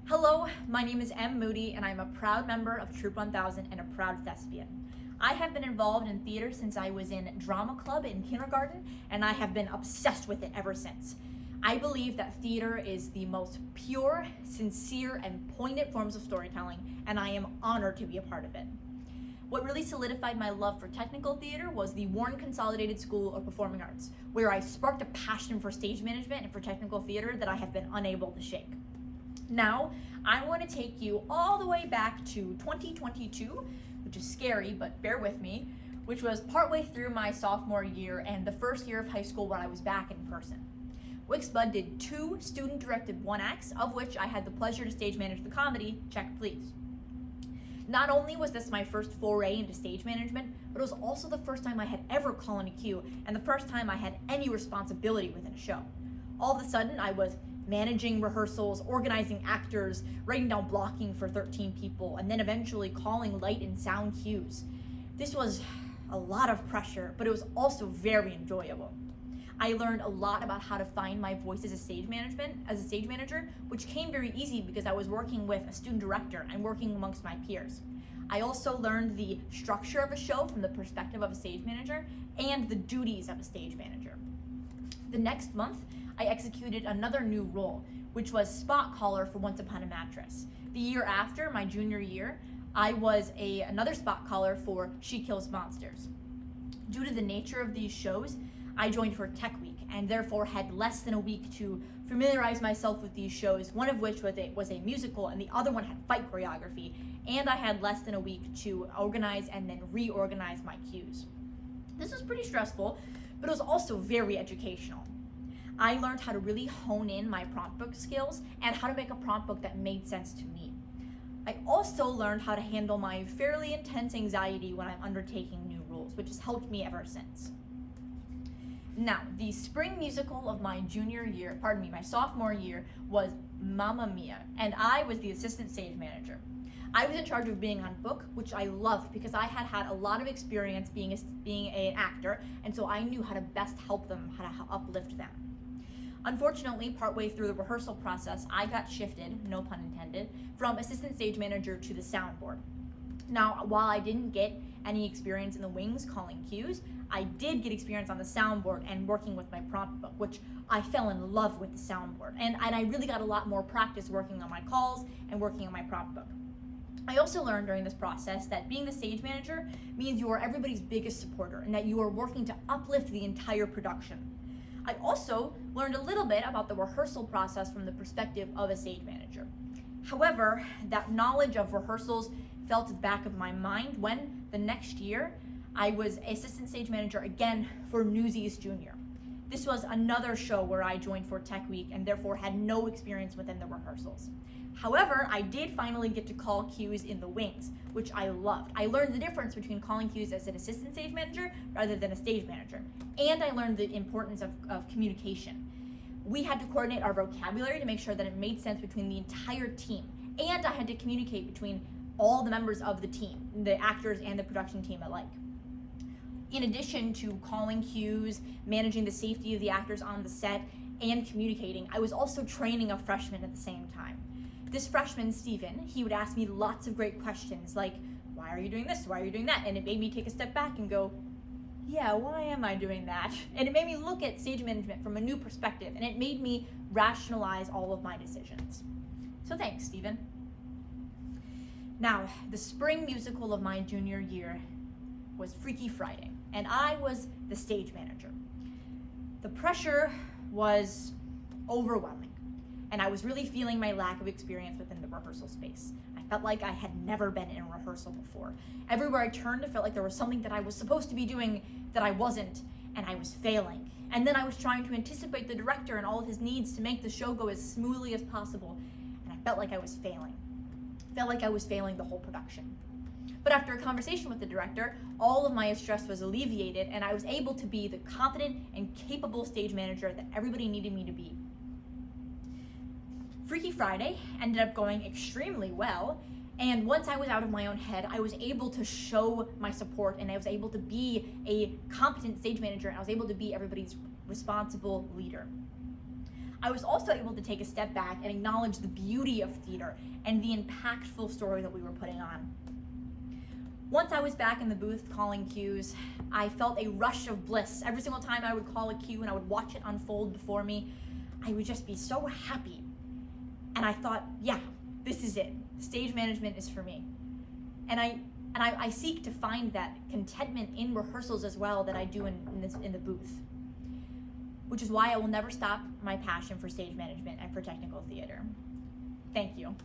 Hello, my name is M. Moody, and I'm a proud member of Troop 1000 and a proud thespian. I have been involved in theater since I was in drama club in kindergarten, and I have been obsessed with it ever since. I believe that theater is the most pure, sincere, and poignant forms of storytelling, and I am honored to be a part of it. What really solidified my love for technical theater was the Warren Consolidated School of Performing Arts, where I sparked a passion for stage management and for technical theater that I have been unable to shake. Now, I want to take you all the way back to 2022, which is scary, but bear with me, which was partway through my sophomore year and the first year of high school when I was back in person. Wixbud did 2 student-directed one-acts, of which I had the pleasure to stage manage the comedy, Check Please. Not only was this my first foray into stage management, but it was also the first time I had ever called a cue and the first time I had any responsibility within a show. All of a sudden, I was managing rehearsals, organizing actors, writing down blocking for 13 people, and then eventually calling light and sound cues. This was a lot of pressure, but it was also very enjoyable. I learned a lot about how to find my voice as a stage manager, which came very easy because I was working with a student director and working amongst my peers. I also learned the structure of a show from the perspective of a stage manager and the duties of a stage manager. The next month, I executed another new role, which was spot caller for Once Upon a Mattress. The year after, my junior year, I was another spot caller for She Kills Monsters. Due to the nature of these shows, I joined for Tech Week and therefore had less than a week to familiarize myself with these shows, one of which was a musical and the other one had fight choreography, and I had less than a week to organize and then reorganize my cues. This was pretty stressful, but it was also very educational. I learned how to really hone in my prompt book skills and how to make a prompt book that made sense to me. I also learned how to handle my fairly intense anxiety when I'm undertaking new roles, which has helped me ever since. Now, the spring musical of my sophomore year was Mamma Mia, and I was the assistant stage manager. I was in charge of being on book, which I loved because I had had a lot of experience being an actor, and so I knew how to best help them, how to uplift them. Unfortunately, partway through the rehearsal process, I got shifted, no pun intended, from assistant stage manager to the soundboard. Now, while I didn't get any experience in the wings calling cues, I did get experience on the soundboard and working with my prompt book, which I fell in love with the soundboard. And I really got a lot more practice working on my calls and working on my prompt book. I also learned during this process that being the stage manager means you are everybody's biggest supporter and that you are working to uplift the entire production. I also learned a little bit about the rehearsal process from the perspective of a stage manager. However, that knowledge of rehearsals fell to the back of my mind when the next year I was assistant stage manager again for Newsies Junior. This was another show where I joined for Tech Week and therefore had no experience within the rehearsals. However, I did finally get to call cues in the wings, which I loved. I learned the difference between calling cues as an assistant stage manager rather than a stage manager. And I learned the importance of communication. We had to coordinate our vocabulary to make sure that it made sense between the entire team. And I had to communicate between all the members of the team, the actors and the production team alike. In addition to calling cues, managing the safety of the actors on the set, and communicating, I was also training a freshman at the same time. This freshman, Steven, he would ask me lots of great questions like, why are you doing this? Why are you doing that? And it made me take a step back and go, yeah, why am I doing that? And it made me look at stage management from a new perspective, and it made me rationalize all of my decisions. So thanks, Steven. Now, the spring musical of my junior year was Freaky Friday, and I was the stage manager. The pressure was overwhelming, and I was really feeling my lack of experience within the rehearsal space. I felt like I had never been in a rehearsal before. Everywhere I turned, I felt like there was something that I was supposed to be doing that I wasn't, and I was failing. And then I was trying to anticipate the director and all of his needs to make the show go as smoothly as possible, and I felt like I was failing. I felt like I was failing the whole production. But after a conversation with the director, all of my stress was alleviated, and I was able to be the confident and capable stage manager that everybody needed me to be. Freaky Friday ended up going extremely well, and once I was out of my own head, I was able to show my support, and I was able to be a competent stage manager, and I was able to be everybody's responsible leader. I was also able to take a step back and acknowledge the beauty of theater and the impactful story that we were putting on. Once I was back in the booth calling cues, I felt a rush of bliss. Every single time I would call a cue and I would watch it unfold before me, I would just be so happy. And I thought, yeah, this is it. Stage management is for me. And I seek to find that contentment in rehearsals as well that I do in the booth, which is why I will never stop my passion for stage management and for technical theater. Thank you.